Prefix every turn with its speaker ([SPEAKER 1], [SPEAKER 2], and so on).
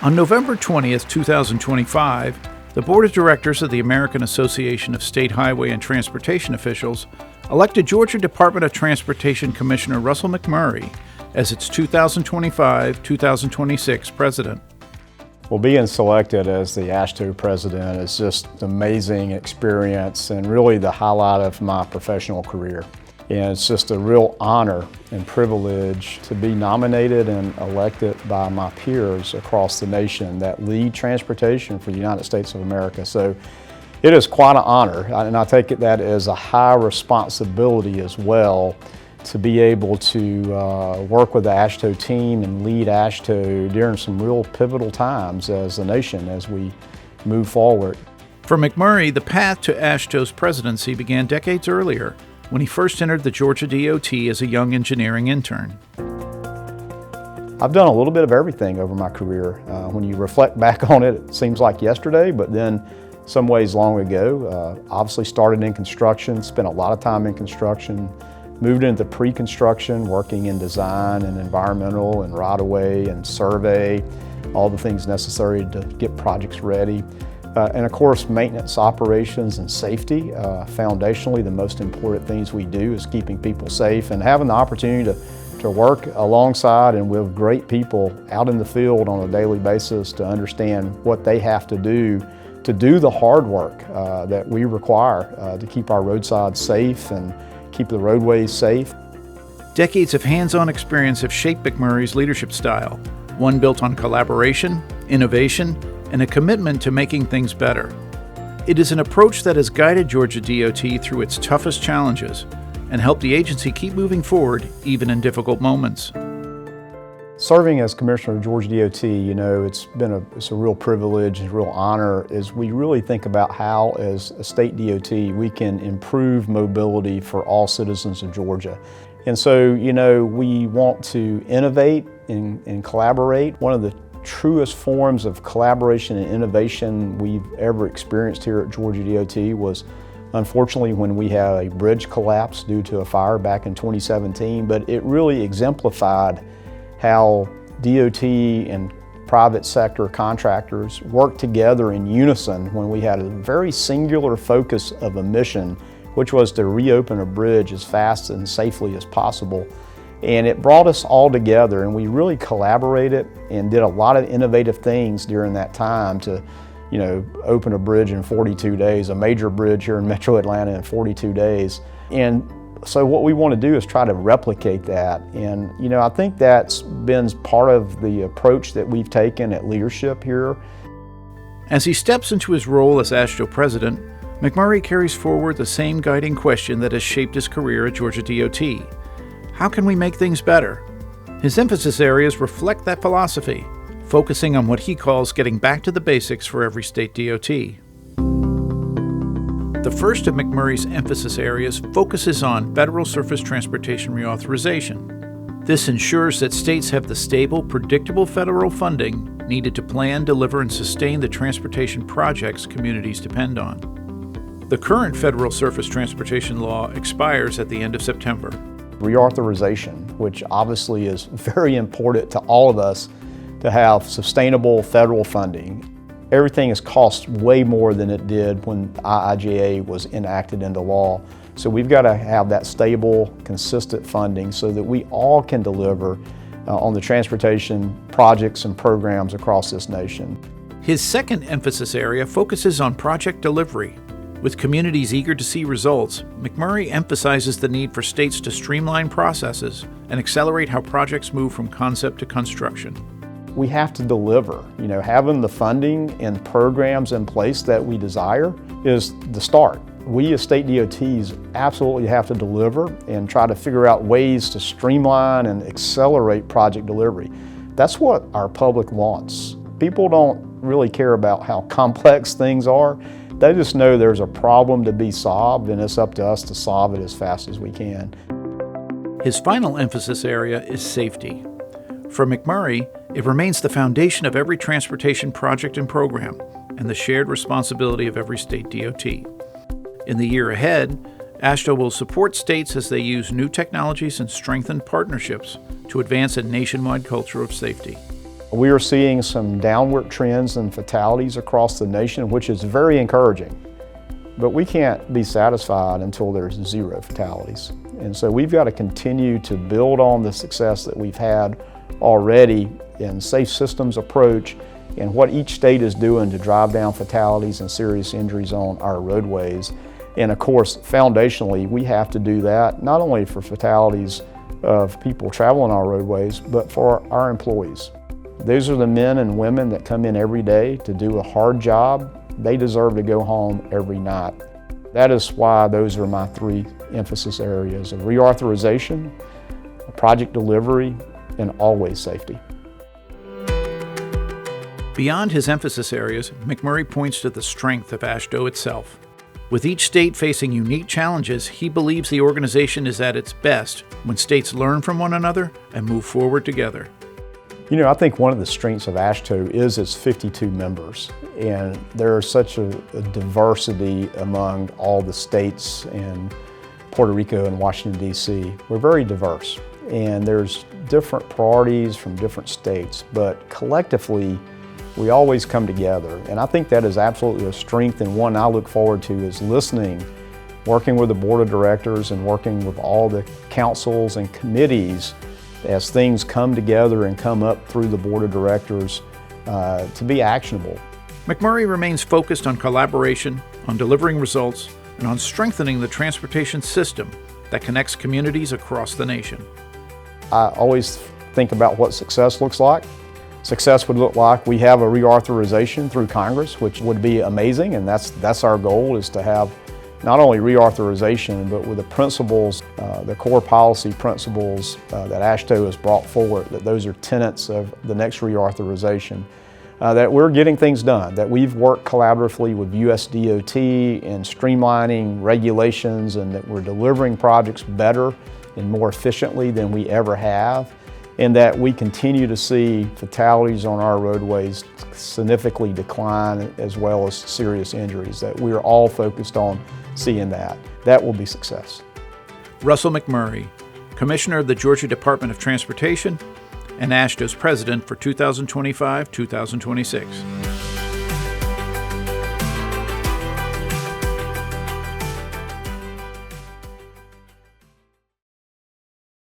[SPEAKER 1] On November 20th, 2025, the Board of Directors of the American Association of State Highway and Transportation Officials elected Georgia Department of Transportation Commissioner Russell McMurry as its 2025-2026 president.
[SPEAKER 2] Well, being selected as the AASHTO president is just an amazing experience and really the highlight of my professional career. And it's just a real honor and privilege to be nominated and elected by my peers across the nation that lead transportation for the United States of America. So it is quite an honor, and I take it that as a high responsibility as well to be able to work with the AASHTO team and lead AASHTO during some real pivotal times as a nation as we move forward.
[SPEAKER 1] For McMurry, the path to AASHTO's presidency began decades earlier when he first entered the Georgia DOT as a young engineering intern.
[SPEAKER 2] I've done a little bit of everything over my career. When you reflect back on it, it seems like yesterday, but then some ways long ago. Obviously started in construction, spent a lot of time in construction, moved into pre-construction, working in design and environmental and right-of-way and survey, all the things necessary to get projects ready. And of course, maintenance, operations, and safety. Foundationally, the most important things we do is keeping people safe and having the opportunity to work alongside and with great people out in the field on a daily basis to understand what they have to do the hard work that we require to keep our roadsides safe and keep the roadways safe.
[SPEAKER 1] Decades of hands-on experience have shaped McMurry's leadership style, one built on collaboration, innovation, and a commitment to making things better. It is an approach that has guided Georgia DOT through its toughest challenges and helped the agency keep moving forward even in difficult moments.
[SPEAKER 2] Serving as Commissioner of Georgia DOT, it's a real privilege and a real honor as we really think about how, as a state DOT, we can improve mobility for all citizens of Georgia. And so, we want to innovate and collaborate. One of the truest forms of collaboration and innovation we've ever experienced here at Georgia DOT was unfortunately when we had a bridge collapse due to a fire back in 2017, but it really exemplified how DOT and private sector contractors worked together in unison when we had a very singular focus of a mission, which was to reopen a bridge as fast and safely as possible. And it brought us all together, and we really collaborated and did a lot of innovative things during that time to, open a bridge in 42 days, a major bridge here in Metro Atlanta in 42 days. And so what we want to do is try to replicate that. And, I think that's been part of the approach that we've taken at leadership here.
[SPEAKER 1] As he steps into his role as AASHTO president, McMurry carries forward the same guiding question that has shaped his career at Georgia DOT. How can we make things better? His emphasis areas reflect that philosophy, focusing on what he calls getting back to the basics for every state DOT. The first of McMurry's emphasis areas focuses on federal surface transportation reauthorization. This ensures that states have the stable, predictable federal funding needed to plan, deliver, and sustain the transportation projects communities depend on. The current federal surface transportation law expires at the end of September.
[SPEAKER 2] Reauthorization, which obviously is very important to all of us to have sustainable federal funding. Everything has cost way more than it did when IIJA was enacted into law. So we've got to have that stable, consistent funding so that we all can deliver on the transportation projects and programs across this nation.
[SPEAKER 1] His second emphasis area focuses on project delivery. With communities eager to see results, McMurry emphasizes the need for states to streamline processes and accelerate how projects move from concept to construction.
[SPEAKER 2] We have to deliver. Having the funding and programs in place that we desire is the start. We as state DOTs absolutely have to deliver and try to figure out ways to streamline and accelerate project delivery. That's what our public wants. People don't really care about how complex things are. They just know there's a problem to be solved, and it's up to us to solve it as fast as we can.
[SPEAKER 1] His final emphasis area is safety. For McMurry, it remains the foundation of every transportation project and program, and the shared responsibility of every state DOT. In the year ahead, AASHTO will support states as they use new technologies and strengthen partnerships to advance a nationwide culture of safety.
[SPEAKER 2] We are seeing some downward trends in fatalities across the nation, which is very encouraging. But we can't be satisfied until there's 0 fatalities. And so we've got to continue to build on the success that we've had already in safe systems approach and what each state is doing to drive down fatalities and serious injuries on our roadways. And of course, foundationally, we have to do that not only for fatalities of people traveling our roadways, but for our employees. Those are the men and women that come in every day to do a hard job. They deserve to go home every night. That is why those are my 3 emphasis areas of reauthorization, project delivery, and always safety.
[SPEAKER 1] Beyond his emphasis areas, McMurry points to the strength of AASHTO itself. With each state facing unique challenges, he believes the organization is at its best when states learn from one another and move forward together.
[SPEAKER 2] You know, I think one of the strengths of AASHTO is its 52 members, and there is such a diversity among all the states and Puerto Rico and Washington, D.C. We're very diverse, and there's different priorities from different states, but collectively, we always come together, and I think that is absolutely a strength, and one I look forward to is listening, working with the board of directors and working with all the councils and committees as things come together and come up through the board of directors to be actionable.
[SPEAKER 1] McMurry remains focused on collaboration, on delivering results, and on strengthening the transportation system that connects communities across the nation.
[SPEAKER 2] I always think about what success looks like. Success would look like we have a reauthorization through Congress, which would be amazing, and that's our goal, is to have not only reauthorization, but with the principles, the core policy principles that AASHTO has brought forward, that those are tenets of the next reauthorization, that we're getting things done, that we've worked collaboratively with US DOT in streamlining regulations, and that we're delivering projects better and more efficiently than we ever have, and that we continue to see fatalities on our roadways significantly decline, as well as serious injuries, that we're all focused on seeing that. That will be success.
[SPEAKER 1] Russell McMurry, Commissioner of the Georgia Department of Transportation and AASHTO's President for 2025-2026.